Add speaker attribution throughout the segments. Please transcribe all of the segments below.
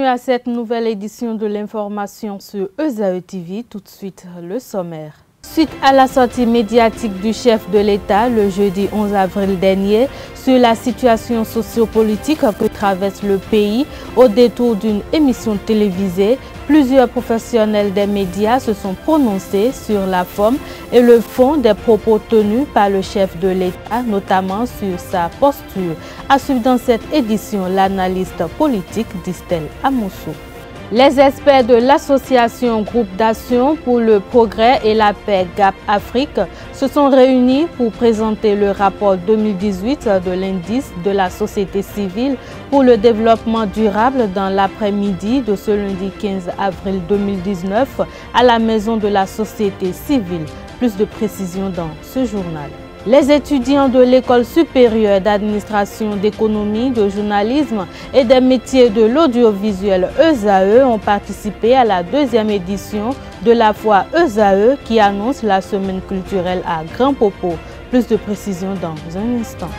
Speaker 1: à cette nouvelle édition de l'information sur ESAE TV. Tout de suite, le sommaire. Suite à la sortie médiatique du chef de l'État le jeudi 11 avril dernier sur la situation sociopolitique que traverse le pays au détour d'une émission télévisée, plusieurs professionnels des médias se sont prononcés sur la forme et le fond des propos tenus par le chef de l'État, notamment sur sa posture. À suivre dans cette édition, l'analyste politique Distel Amoussou. Les experts de l'association Groupe d'action pour le progrès et la paix GAP Afrique se sont réunis pour présenter le rapport 2018 de l'indice de la société civile pour le développement durable dans l'après-midi de ce lundi 15 avril 2019 à la Maison de la société civile. Plus de précisions dans ce journal. Les étudiants de l'École supérieure d'administration d'économie, de journalisme et des métiers de l'audiovisuel ESAE ont participé à la deuxième édition de la foire ESAE qui annonce la semaine culturelle à Grand Popo. Plus de précisions dans un instant.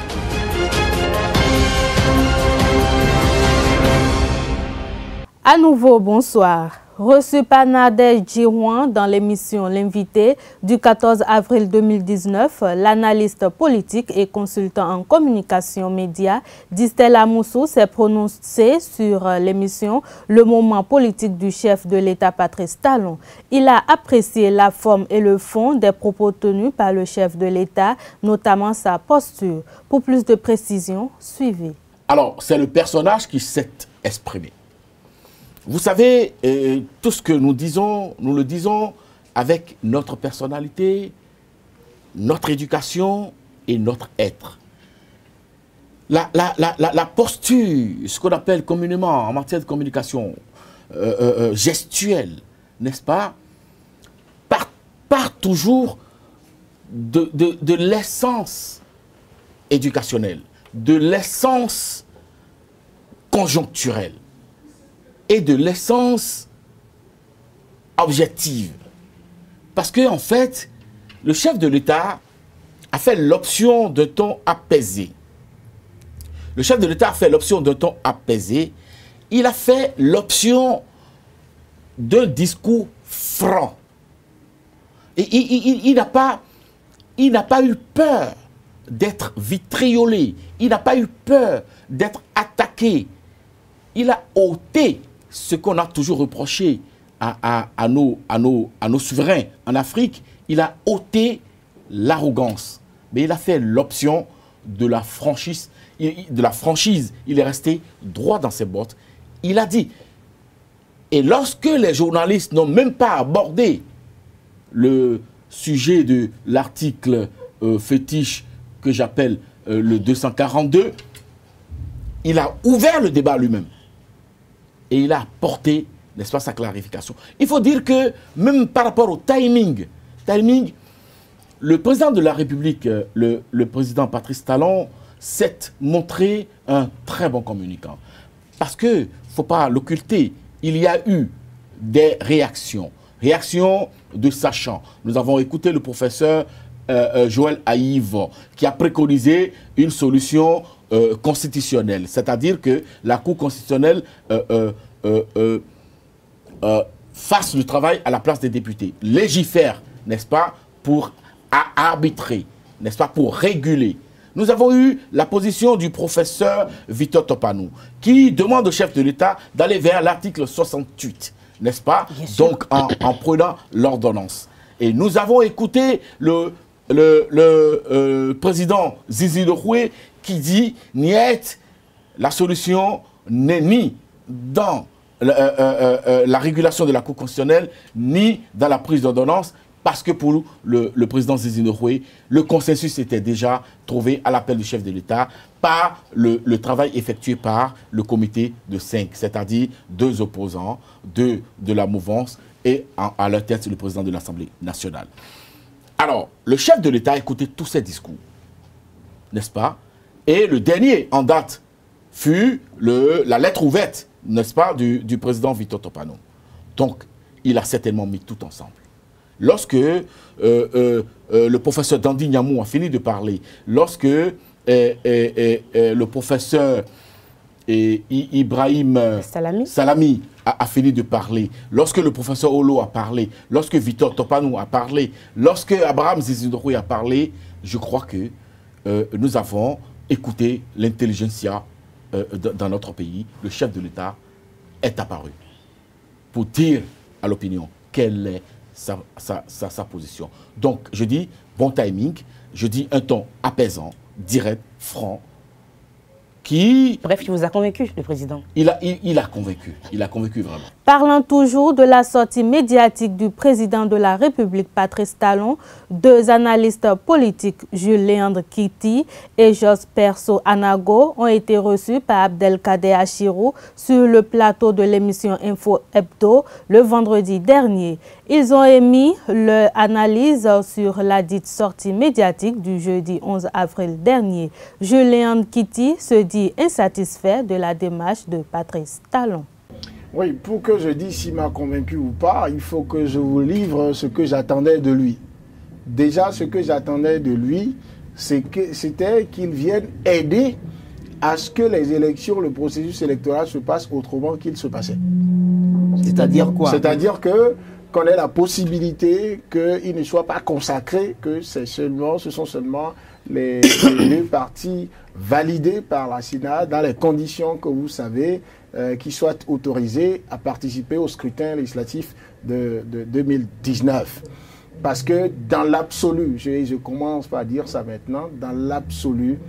Speaker 1: À nouveau, bonsoir. Reçu par Nadège Djirouan dans l'émission L'invité du 14 avril 2019, l'analyste politique et consultant en communication média Distel Amoussou s'est prononcé sur l'émission Le moment politique du chef de l'État Patrice Talon. Il a apprécié la forme et le fond des propos tenus par le chef de l'État, notamment sa posture. Pour plus de précisions, suivez.
Speaker 2: Alors, c'est le personnage qui s'est exprimé. Vous savez, tout ce que nous disons, nous le disons avec notre personnalité, notre éducation et notre être. La posture, ce qu'on appelle communément en matière de communication gestuelle, n'est-ce pas, part toujours de l'essence éducationnelle, de l'essence conjoncturelle et de l'essence objective. Parce que, en fait, le chef de l'État a fait l'option d'un ton apaisé. Le chef de l'État a fait l'option d'un ton apaisé. Il a fait l'option d'un discours franc. Et il n'a pas eu peur d'être vitriolé. Il n'a pas eu peur d'être attaqué. Il a ôté ce qu'on a toujours reproché à nos souverains en Afrique. Il a ôté l'arrogance. Mais il a fait l'option de la franchise. Il est resté droit dans ses bottes. Il a dit, et lorsque les journalistes n'ont même pas abordé le sujet de l'article fétiche que j'appelle le 242, il a ouvert le débat lui-même. Et il a apporté, n'est-ce pas, sa clarification. Il faut dire que, même par rapport au timing, le président de la République, le président Patrice Talon, s'est montré un très bon communicant. Parce qu'il ne faut pas l'occulter, il y a eu des réactions de sachants. Nous avons écouté le professeur Joël Haïv, qui a préconisé une solution constitutionnelle, c'est-à-dire que la Cour constitutionnelle fasse le travail à la place des députés, légifère, n'est-ce pas, pour arbitrer, n'est-ce pas, pour réguler. Nous avons eu la position du professeur Victor Topanou, qui demande au chef de l'État d'aller vers l'article 68, n'est-ce pas, donc en prenant l'ordonnance. Et nous avons écouté le président Zizi Douroué qui dit niet, la solution n'est ni dans la régulation de la Cour constitutionnelle, ni dans la prise d'ordonnance, parce que pour le président Zizi Douroué, le consensus était déjà trouvé à l'appel du chef de l'État par le travail effectué par le comité de 5, c'est-à-dire 2 opposants, 2 de la mouvance et à leur tête le président de l'Assemblée nationale. Alors, le chef de l'État a écouté tous ces discours, n'est-ce pas? Et le dernier en date fut la lettre ouverte, n'est-ce pas, du président Victor Topanou. Donc, il a certainement mis tout ensemble. Lorsque le professeur Dandy Niamou a fini de parler, lorsque le professeur Ibrahim Salami a fini de parler, lorsque le professeur Olo a parlé, lorsque Victor Topanou a parlé, lorsque Abraham Zizindorou a parlé, je crois que nous avons écouté l'intelligentsia dans notre pays. Le chef de l'État est apparu pour dire à l'opinion quelle est sa position. Donc, je dis bon timing, je dis un ton apaisant, direct, franc, qui...
Speaker 3: Bref, il vous a convaincu, le président.
Speaker 2: Il a convaincu vraiment.
Speaker 1: Parlant toujours de la sortie médiatique du président de la République, Patrice Talon, deux analystes politiques, Jules Léandre Kitty et Jos Perso Anago, ont été reçus par Abdelkader Achirou sur le plateau de l'émission Info Hebdo le vendredi dernier. Ils ont émis leur analyse sur la dite sortie médiatique du jeudi 11 avril dernier. Jules Léandre Kitty se dit insatisfait de la démarche de Patrice Talon.
Speaker 4: Oui, pour que je dise s'il m'a convaincu ou pas, il faut que je vous livre ce que j'attendais de lui. Déjà, ce que j'attendais de lui, c'était qu'il vienne aider à ce que les élections, le processus électoral se passe autrement qu'il se passait.
Speaker 3: C'est-à-dire quoi?
Speaker 4: C'est-à-dire qu'on ait la possibilité qu'il ne soit pas consacré, que ce sont seulement les deux partis validés par la Sénat dans les conditions que vous savez, qui soient autorisés à participer au scrutin législatif de 2019. Parce que dans l'absolu, je commence par dire ça maintenant, dans l'absolu,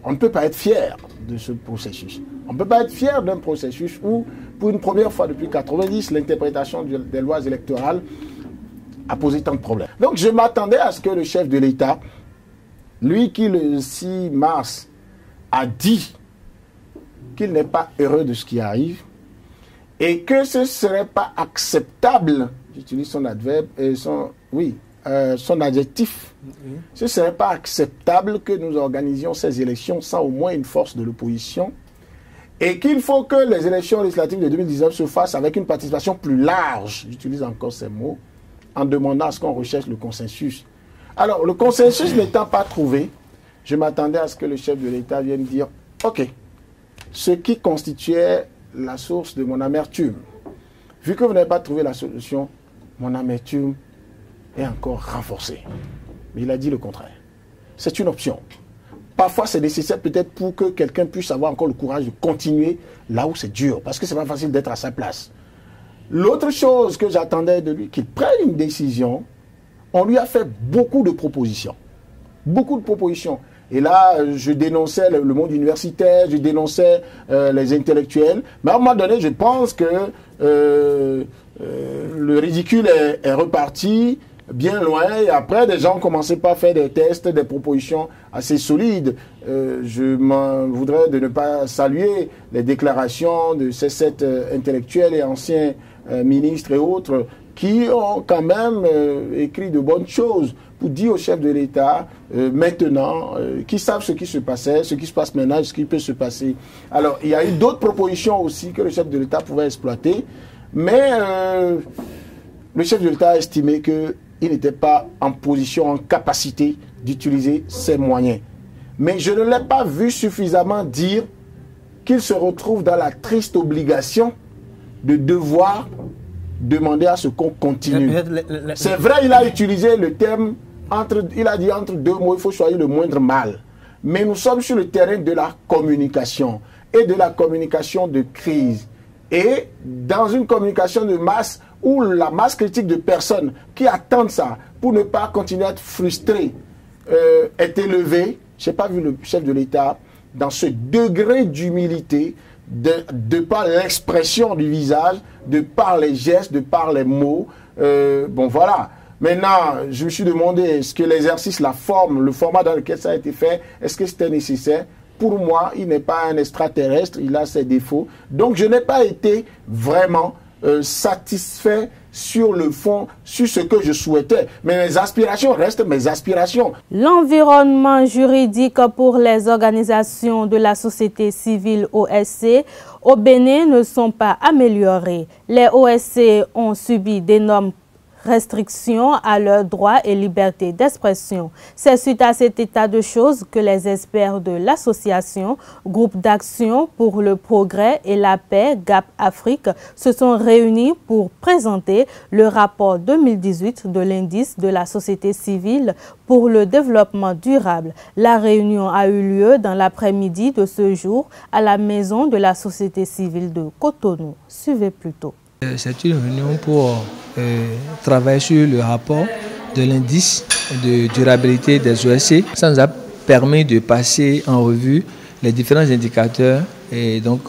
Speaker 4: on ne peut pas être fier de ce processus. On ne peut pas être fier d'un processus où, pour une première fois depuis 1990, l'interprétation des lois électorales a posé tant de problèmes. Donc je m'attendais à ce que le chef de l'État, lui qui le 6 mars a dit qu'il n'est pas heureux de ce qui arrive et que ce ne serait pas acceptable, j'utilise son adverbe, son adjectif, ce ne serait pas acceptable que nous organisions ces élections sans au moins une force de l'opposition et qu'il faut que les élections législatives de 2019 se fassent avec une participation plus large, j'utilise encore ces mots, en demandant à ce qu'on recherche le consensus. Alors, le consensus n'étant pas trouvé, je m'attendais à ce que le chef de l'État vienne dire « Ok, ce qui constituait la source de mon amertume, vu que vous n'avez pas trouvé la solution, mon amertume est encore renforcée. » Mais il a dit le contraire. C'est une option. Parfois, c'est nécessaire peut-être pour que quelqu'un puisse avoir encore le courage de continuer là où c'est dur, parce que ce n'est pas facile d'être à sa place. L'autre chose que j'attendais de lui, qu'il prenne une décision, on lui a fait beaucoup de propositions. Beaucoup de propositions. Et là, je dénonçais le monde universitaire, je dénonçais les intellectuels. Mais à un moment donné, je pense que le ridicule est reparti bien loin. Et après, des gens commençaient pas à faire des tests, des propositions assez solides. Je m'en voudrais de ne pas saluer les déclarations de ces 7 intellectuels et anciens ministres et autres qui ont quand même écrit de bonnes choses pour dire au chef de l'État maintenant, qui savent ce qui se passait, ce qui se passe maintenant, ce qui peut se passer. Alors, il y a eu d'autres propositions aussi que le chef de l'État pouvait exploiter, mais le chef de l'État a estimé qu'il n'était pas en position, en capacité d'utiliser ses moyens. Mais je ne l'ai pas vu suffisamment dire qu'il se retrouve dans la triste obligation de devoir demander à ce qu'on continue. C'est vrai, il a utilisé le terme, il a dit entre deux mots, il faut choisir le moindre mal. Mais nous sommes sur le terrain de la communication et de la communication de crise. Et dans une communication de masse où la masse critique de personnes qui attendent ça pour ne pas continuer à être frustrés est élevée, je n'ai pas vu le chef de l'État dans ce degré d'humilité, de par l'expression du visage, de par les gestes, de par les mots. Bon, voilà. Maintenant, je me suis demandé, est-ce que l'exercice, la forme, le format dans lequel ça a été fait, est-ce que c'était nécessaire? Pour moi, il n'est pas un extraterrestre, il a ses défauts. Donc, je n'ai pas été vraiment satisfait sur le fond, sur ce que je souhaitais. Mais mes aspirations restent mes aspirations.
Speaker 1: L'environnement juridique pour les organisations de la société civile OSC au Bénin ne sont pas améliorés. Les OSC ont subi d'énormes restriction à leurs droits et liberté d'expression. C'est suite à cet état de choses que les experts de l'association Groupe d'action pour le progrès et la paix GAP Afrique se sont réunis pour présenter le rapport 2018 de l'indice de la société civile pour le développement durable. La réunion a eu lieu dans l'après-midi de ce jour à la maison de la société civile de Cotonou. Suivez plutôt.
Speaker 5: C'est une réunion pour travailler sur le rapport de l'indice de durabilité des OSC. Ça nous a permis de passer en revue les différents indicateurs et donc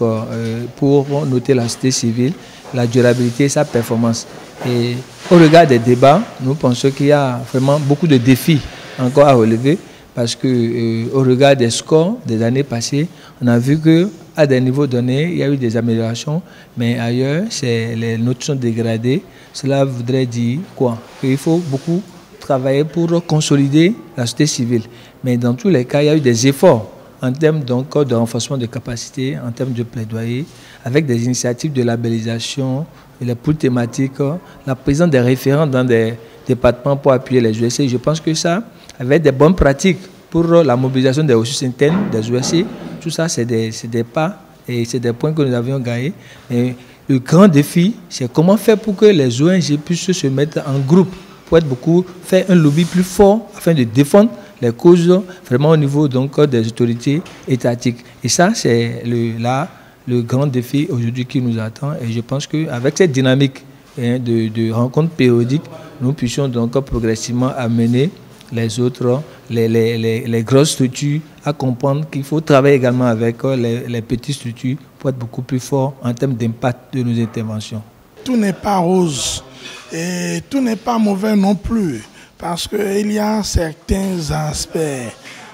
Speaker 5: pour noter la société civile, la durabilité et sa performance. Et au regard des débats, nous pensons qu'il y a vraiment beaucoup de défis encore à relever parce que au regard des scores des années passées, on a vu que à des niveaux donnés, il y a eu des améliorations, mais ailleurs, les notes sont dégradées. Cela voudrait dire quoi? Qu'il faut beaucoup travailler pour consolider la société civile. Mais dans tous les cas, il y a eu des efforts en termes donc, de renforcement de capacité, en termes de plaidoyer, avec des initiatives de labellisation, les poules thématiques, la présence des référents dans des départements pour appuyer les OSC. Je pense que ça, avec des bonnes pratiques pour la mobilisation des ressources internes des OSC, tout ça, c'est des pas et c'est des points que nous avions gagnés. Et le grand défi, c'est comment faire pour que les ONG puissent se mettre en groupe pour faire un lobby plus fort afin de défendre les causes vraiment au niveau donc, des autorités étatiques. Et ça, c'est le grand défi aujourd'hui qui nous attend. Et je pense qu'avec cette dynamique de rencontres périodiques, nous puissions donc progressivement amener les autres, les grosses structures à comprendre qu'il faut travailler également avec les petites structures pour être beaucoup plus fort en termes d'impact de nos interventions.
Speaker 6: Tout n'est pas rose et tout n'est pas mauvais non plus parce qu'il y a certains aspects,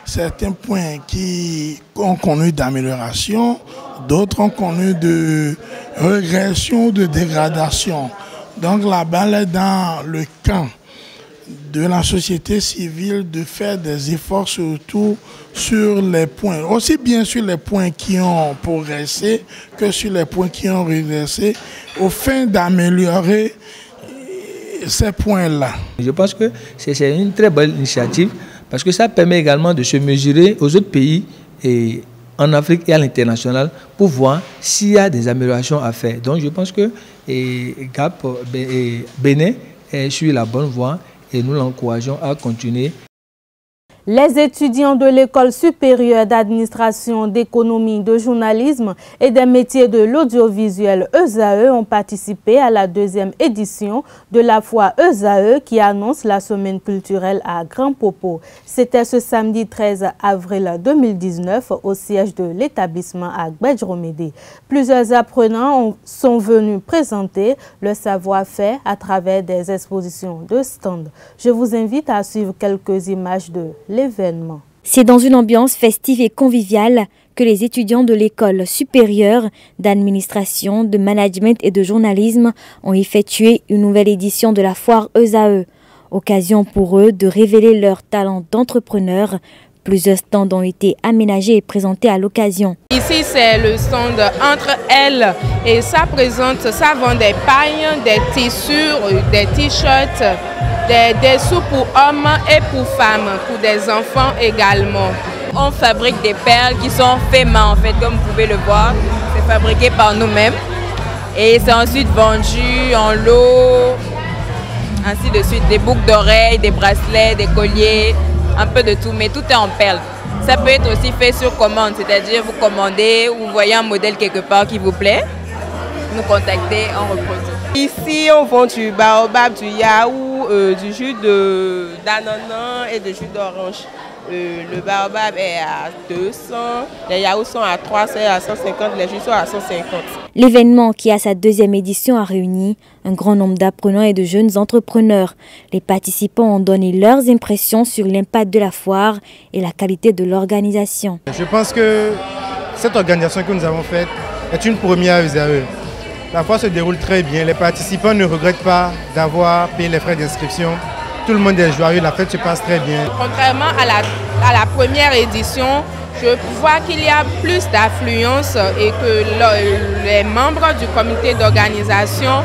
Speaker 6: certains points qui ont connu d'amélioration, d'autres ont connu de régression, de dégradation. Donc la balle est dans le camp de la société civile de faire des efforts surtout sur les points, aussi bien sur les points qui ont progressé que sur les points qui ont régressé, au fin d'améliorer ces points-là.
Speaker 5: Je pense que c'est une très bonne initiative parce que ça permet également de se mesurer aux autres pays et en Afrique et à l'international pour voir s'il y a des améliorations à faire. Donc je pense que GAP Bénin est sur la bonne voie et nous l'encourageons à continuer.
Speaker 1: Les étudiants de l'École supérieure d'administration, d'économie, de journalisme et des métiers de l'audiovisuel ESAE ont participé à la deuxième édition de la foire ESAE qui annonce la semaine culturelle à Grand Popo. C'était ce samedi 13 avril 2019 au siège de l'établissement à Gbedjromede. Plusieurs apprenants sont venus présenter le savoir-faire à travers des expositions de stands. Je vous invite à suivre quelques images de l'événement.
Speaker 7: C'est dans une ambiance festive et conviviale que les étudiants de l'école supérieure d'administration, de management et de journalisme ont effectué une nouvelle édition de la foire ESAE. Occasion pour eux de révéler leur talent d'entrepreneur. Plusieurs stands ont été aménagés et présentés à l'occasion.
Speaker 8: Ici, c'est le stand Entre elles et ça vend des pailles, des tissures, des t-shirts, des sous pour hommes et pour femmes, pour des enfants également.
Speaker 9: On fabrique des perles qui sont faites main en fait, comme vous pouvez le voir. C'est fabriqué par nous-mêmes et c'est ensuite vendu en lot, ainsi de suite. Des boucles d'oreilles, des bracelets, des colliers, un peu de tout, mais tout est en perles. Ça peut être aussi fait sur commande, c'est-à-dire vous commandez ou vous voyez un modèle quelque part qui vous plaît, nous contactez, on reproduit.
Speaker 8: Ici, on vend du baobab, du yaourt, du jus d'ananas et du jus d'orange. Le baobab est à 200, les yaourts sont à 300 et à 150, les jus sont à 150.
Speaker 7: L'événement qui a sa deuxième édition a réuni un grand nombre d'apprenants et de jeunes entrepreneurs. Les participants ont donné leurs impressions sur l'impact de la foire et la qualité de l'organisation.
Speaker 10: Je pense que cette organisation que nous avons faite est une première à ESAE. La foire se déroule très bien, les participants ne regrettent pas d'avoir payé les frais d'inscription. Tout le monde est joyeux, la fête se passe très bien.
Speaker 8: Contrairement à la première édition, je vois qu'il y a plus d'affluence et que les membres du comité d'organisation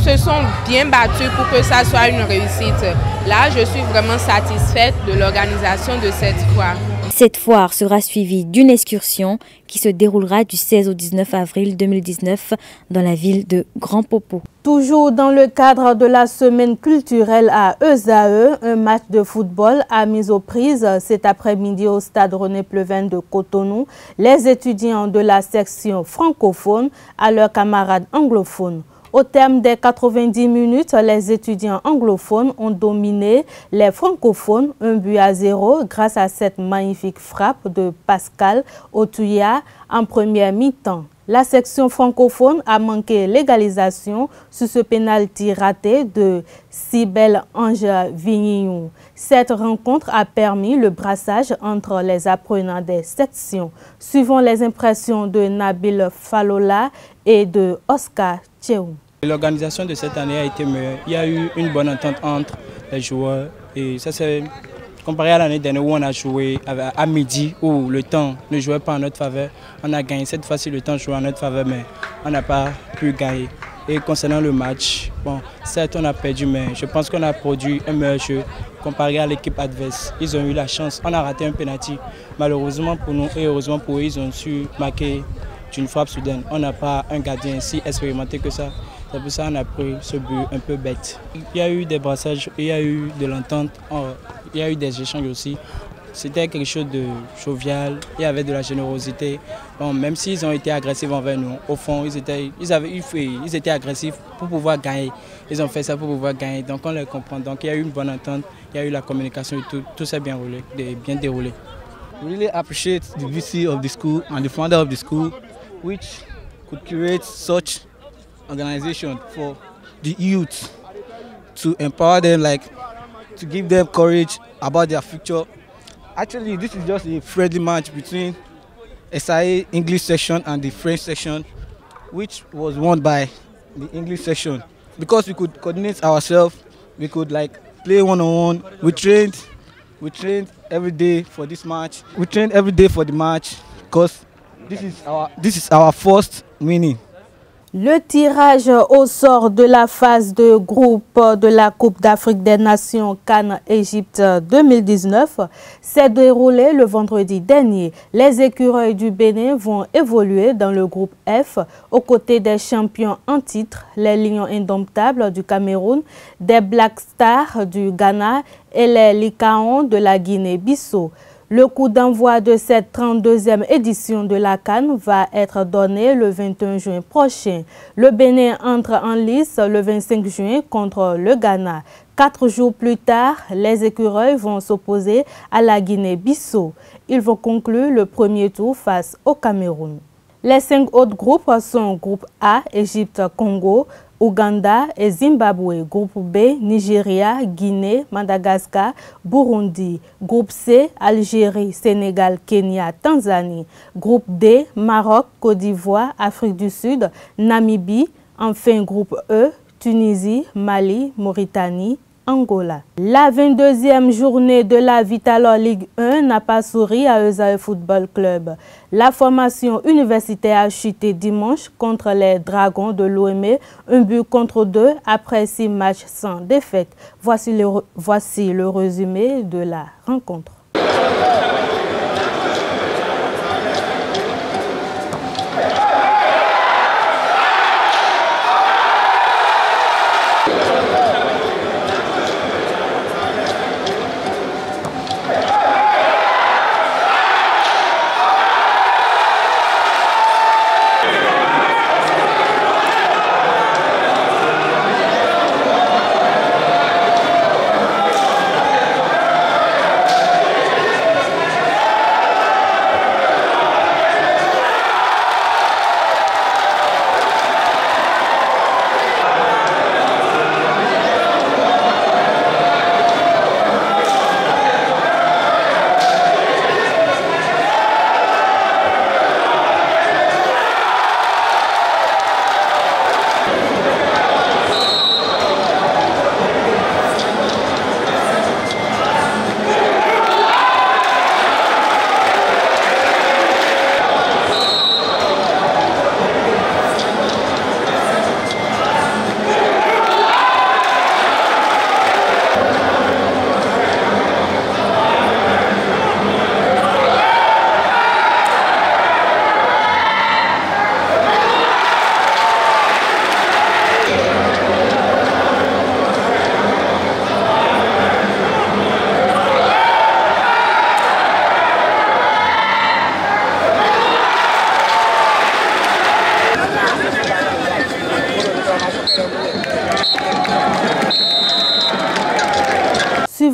Speaker 8: se sont bien battus pour que ça soit une réussite. Là, je suis vraiment satisfaite de l'organisation de cette foire.
Speaker 7: Cette foire sera suivie d'une excursion qui se déroulera du 16 au 19 avril 2019 dans la ville de Grand Popo.
Speaker 1: Toujours dans le cadre de la semaine culturelle à ESAE, un match de football a mis aux prises cet après-midi au stade René Pleven de Cotonou les étudiants de la section francophone à leurs camarades anglophones. Au terme des 90 minutes, les étudiants anglophones ont dominé les francophones 1-0 grâce à cette magnifique frappe de Pascal Otouya en première mi-temps. La section francophone a manqué l'égalisation sur ce pénalty raté de Cybèle Ange Vignon. Cette rencontre a permis le brassage entre les apprenants des sections. Suivant les impressions de Nabil Falola et de Oscar Tchéou.
Speaker 11: L'organisation de cette année a été meilleure. Il y a eu une bonne entente entre les joueurs et ça c'est comparé à l'année dernière où on a joué à midi où le temps ne jouait pas en notre faveur. On a gagné cette fois-ci, le temps jouait en notre faveur mais on n'a pas pu gagner. Et concernant le match, bon, certes on a perdu mais je pense qu'on a produit un meilleur jeu comparé à l'équipe adverse. Ils ont eu la chance, on a raté un penalty. Malheureusement pour nous et heureusement pour eux, ils ont su marquer d'une frappe soudaine. On n'a pas un gardien si expérimenté que ça. C'est pour ça qu'on a pris ce but un peu bête. Il y a eu des brassages, il y a eu de l'entente, il y a eu des échanges aussi. C'était quelque chose de jovial, il y avait de la générosité. Bon, même s'ils ont été agressifs envers nous, au fond, ils étaient agressifs pour pouvoir gagner. Ils ont fait ça pour pouvoir gagner, donc on les comprend. Donc il y a eu une bonne entente, il y a eu la communication et tout s'est bien déroulé.
Speaker 12: We really appreciate the VC of the school and the founder of the school, which could create such organization for the youth to empower them, like to give them courage about their future. Actually, this is just a friendly match between SIA English section and the French section, which was won by the English section. Because we could coordinate ourselves, we could like play one-on-one. We trained every day for this match. We trained every day for the match because this is our first winning.
Speaker 1: Le tirage au sort de la phase de groupe de la Coupe d'Afrique des Nations CAN Égypte 2019 s'est déroulé le vendredi dernier. Les écureuils du Bénin vont évoluer dans le groupe F aux côtés des champions en titre, les Lions indomptables du Cameroun, des Black Stars du Ghana et les Lycaons de la Guinée-Bissau. Le coup d'envoi de cette 32e édition de la CAN va être donné le 21 juin prochain. Le Bénin entre en lice le 25 juin contre le Ghana. 4 jours plus tard, les écureuils vont s'opposer à la Guinée-Bissau. Ils vont conclure le premier tour face au Cameroun. Les 5 autres groupes sont groupe A, Égypte, Congo, Ouganda et Zimbabwe. Groupe B, Nigeria, Guinée, Madagascar, Burundi. Groupe C, Algérie, Sénégal, Kenya, Tanzanie. Groupe D, Maroc, Côte d'Ivoire, Afrique du Sud, Namibie. Enfin, groupe E, Tunisie, Mali, Mauritanie, Angola. La 22e journée de la Vitalor Ligue 1 n'a pas souri à ESAE Football Club. La formation universitaire a chuté dimanche contre les Dragons de Lomé, 1-2 après 6 matchs sans défaite. Voici le résumé de la rencontre.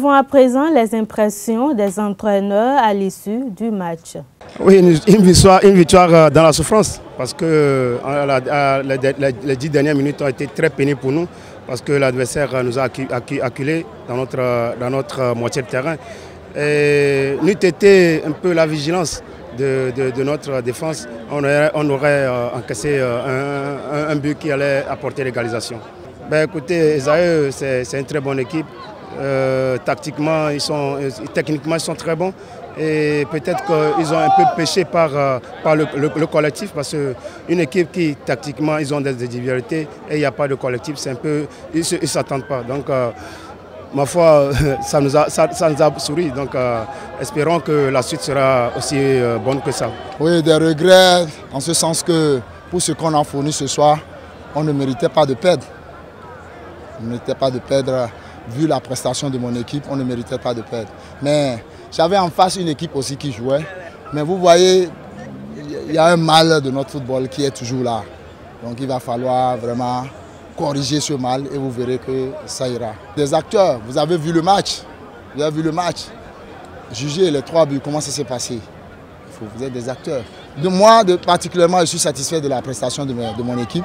Speaker 1: Suivons à présent les impressions des entraîneurs à l'issue du match.
Speaker 13: Oui, une victoire dans la souffrance, parce que les 10 dernières minutes ont été très pénibles pour nous, parce que l'adversaire nous a acculés dans notre moitié de terrain. Et n'eût été un peu la vigilance de notre défense, on aurait encaissé un but qui allait apporter l'égalisation. Ben, écoutez, Esaü, c'est une très bonne équipe. Tactiquement, techniquement, ils sont très bons. Et peut-être qu'ils ont un peu péché par le collectif, parce qu'une équipe qui, tactiquement, ils ont des individualités et il n'y a pas de collectif, c'est un peu, ils ne s'attendent pas. Donc, ma foi, ça nous a souri. Donc, espérons que la suite sera aussi bonne que ça.
Speaker 14: Oui, des regrets, en ce sens que pour ce qu'on a fourni ce soir, on ne méritait pas de perdre. On ne méritait pas de perdre, vu la prestation de mon équipe, on ne méritait pas de perdre. Mais j'avais en face une équipe aussi qui jouait. Mais vous voyez, il y a un mal de notre football qui est toujours là. Donc il va falloir vraiment corriger ce mal et vous verrez que ça ira. Des acteurs, vous avez vu le match. Vous avez vu le match. Jugez les 3 buts, comment ça s'est passé. Vous êtes des acteurs. Moi, particulièrement, je suis satisfait de la prestation de mon équipe.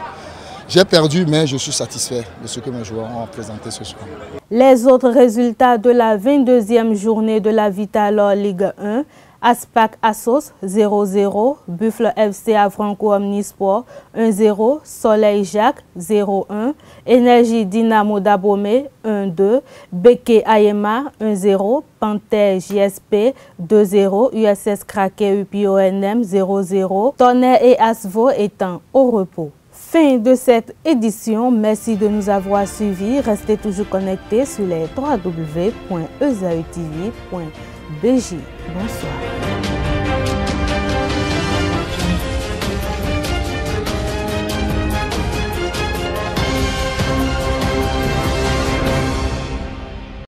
Speaker 14: J'ai perdu, mais je suis satisfait de ce que mes joueurs ont présenté ce soir.
Speaker 1: Les autres résultats de la 22e journée de la Vital'Or Ligue 1. Aspac Assos 0-0, Buffle FC à Franco Omnisport 1-0, Soleil Jacques 0-1, Énergie Dynamo d'Abomey 1-2, Beke Ayema 1-0, Panthère JSP 2-0, USS Kraké UPONM 0-0, Tonnerre et Asvo étant au repos. Fin de cette édition, merci de nous avoir suivis. Restez toujours connectés sur les www.ezautv.bj. Bonsoir.